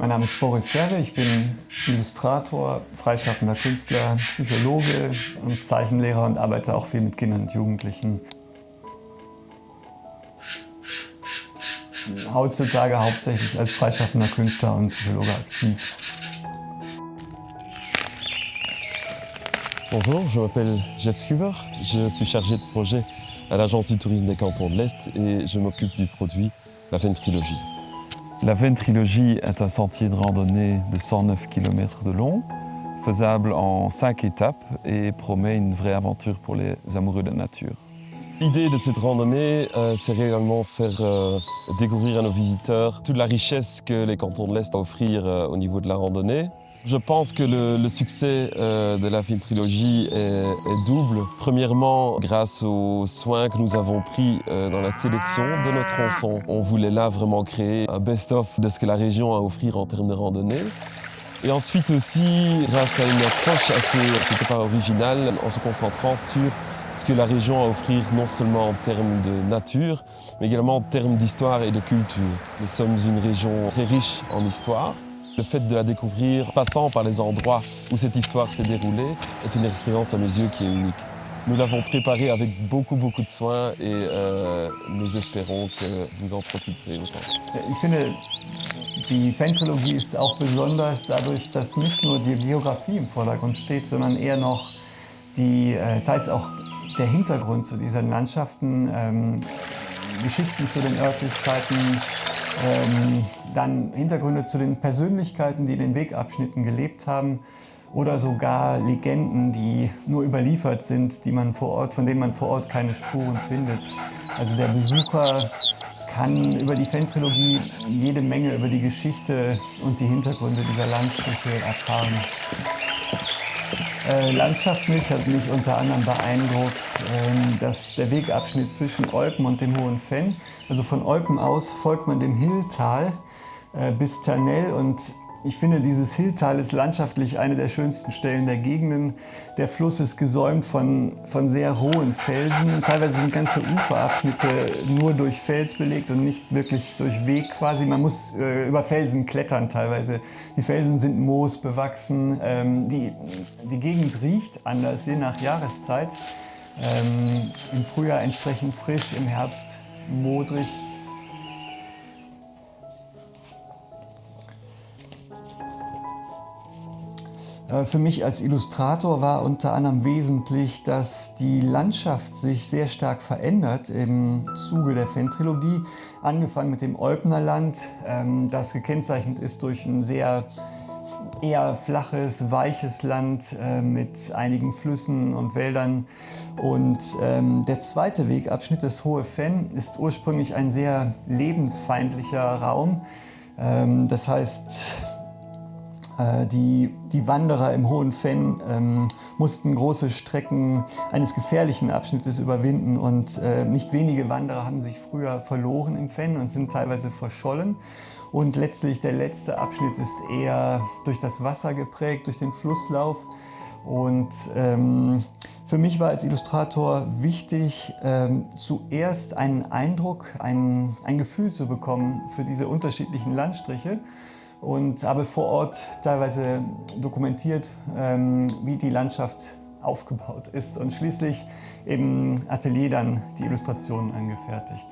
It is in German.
Mein Name ist Boris Serre, ich bin Illustrator, freischaffender Künstler, Psychologe und Zeichenlehrer und arbeite auch viel mit Kindern und Jugendlichen. Heutzutage hauptsächlich als freischaffender Künstler und Psychologe aktiv. Bonjour, je m'appelle Jeff Scuver, je suis chargé de projet à l'Agence du tourisme des cantons de l'Est et je m'occupe du produit La Ventrilogie. La Ventrilogie est un sentier de randonnée de 109 km de long, faisable en 5 étapes et promet une vraie aventure pour les amoureux de la nature. L'idée de cette randonnée, c'est réellement faire découvrir à nos visiteurs toute la richesse que les cantons de l'Est ont à offrir au niveau de la randonnée. Je pense que le succès de la Ventrilogie est double. Premièrement, grâce aux soins que nous avons pris dans la sélection de nos tronçons. On voulait là vraiment créer un best-of de ce que la région a à offrir en termes de randonnée. Et ensuite aussi, grâce à une approche assez quelque part originale, en se concentrant sur ce que la région a à offrir non seulement en termes de nature, mais également en termes d'histoire et de culture. Nous sommes une région très riche en histoire. Le fait de la découvrir, passant par les endroits où cette histoire s'est déroulée, est une expérience à mes yeux qui est unique. Nous l'avons préparée avec beaucoup de soins et nous espérons que vous en profiterez autant. Ich finde, die Ventrilogie ist auch besonders dadurch, dass nicht nur die Biografie im Vordergrund steht, sondern eher noch teils auch der Hintergrund zu diesen Landschaften, Geschichten zu den Örtlichkeiten, dann Hintergründe zu den Persönlichkeiten, die in den Wegabschnitten gelebt haben oder sogar Legenden, die nur überliefert sind, von denen man vor Ort keine Spuren findet. Also der Besucher kann über die Ventrilogie jede Menge über die Geschichte und die Hintergründe dieser Landstriche erfahren. Landschaftlich hat mich unter anderem beeindruckt, dass der Wegabschnitt zwischen Olpen und dem Hohen Venn, also von Olpen aus folgt man dem Hilltal bis Ternell, und ich finde, dieses Hilltal ist landschaftlich eine der schönsten Stellen der Gegenden. Der Fluss ist gesäumt von sehr rohen Felsen. Teilweise sind ganze Uferabschnitte nur durch Fels belegt und nicht wirklich durch Weg quasi. Man muss über Felsen klettern teilweise. Die Felsen sind moosbewachsen. Die Gegend riecht anders, je nach Jahreszeit. Im Frühjahr entsprechend frisch, im Herbst modrig. Für mich als Illustrator war unter anderem wesentlich, dass die Landschaft sich sehr stark verändert im Zuge der Ventrilogie. Angefangen mit dem Olpener Land, das gekennzeichnet ist durch ein sehr eher flaches, weiches Land mit einigen Flüssen und Wäldern. Und der zweite Wegabschnitt, das Hohe Venn, ist ursprünglich ein sehr lebensfeindlicher Raum. Das heißt, die Wanderer im Hohen Venn mussten große Strecken eines gefährlichen Abschnittes überwinden, und nicht wenige Wanderer haben sich früher verloren im Venn und sind teilweise verschollen. Und letztlich der letzte Abschnitt ist eher durch das Wasser geprägt, durch den Flusslauf. Und für mich war als Illustrator wichtig, zuerst einen Eindruck, ein Gefühl zu bekommen für diese unterschiedlichen Landstriche. Und habe vor Ort teilweise dokumentiert, wie die Landschaft aufgebaut ist, und schließlich im Atelier dann die Illustrationen angefertigt.